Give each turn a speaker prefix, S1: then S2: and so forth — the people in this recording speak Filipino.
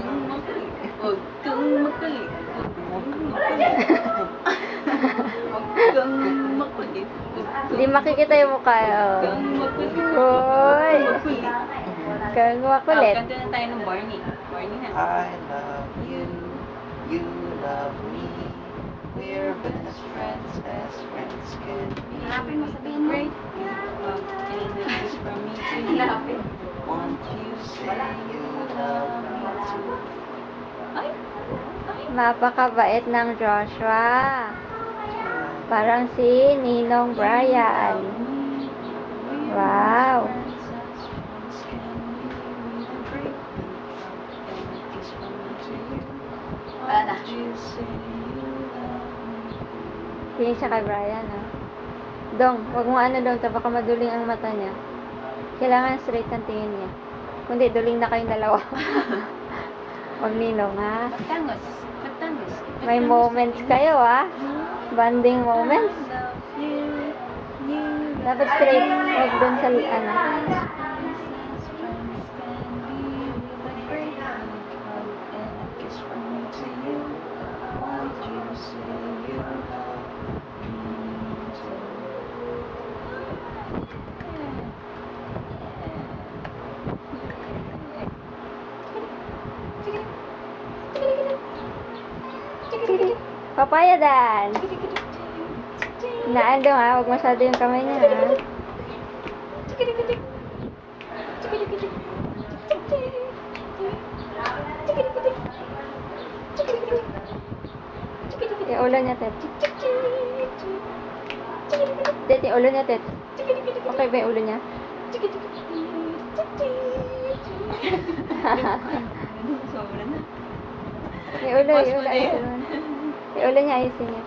S1: Huwag kang makulit. Huwag kang makulit. Huwag kang makulit.
S2: Hindi makikita yung mukha.
S1: Huwag kang makulit.
S2: Hoy!
S1: Makulit.
S2: Kang makulit.
S1: Kanta na tayo ng Barney. Barney na.
S3: I love you, you love me. We're best friends as friends can be.
S1: Hanapin mo, sabihin mo. Great love and a kiss from me to you.
S3: Won't you say you love me too?
S1: Ay! Ay!
S2: Mapakabait ng Joshua. Parang si Ninong Brian. Wow.
S1: Wala na.
S2: Tingin siya kay Brian, ha? Dong, wag mo ano dong, baka maduling ang mata niya. Kailangan straight ang tingin niya. Kundi duling na kayong dalawa. Wag Ninong, ha?
S1: Magtangos. Magtangos.
S2: May moments kayo, ha? Bonding moments. Dapat straight. Wag dun sa ano. Papaya dance. Naandong, ha? Huwag masyado yung kamay niya, ha? Yung ulo niya, Tet. Tet, yung ulo niya, Tet. Okay ba yung ulo niya?
S1: Sobra na.
S2: Yung ulo,
S1: Pause
S2: yung
S1: mo
S2: ulo,
S1: na yun.
S2: ayusin mo. Yung ulo niya, ayusin niya.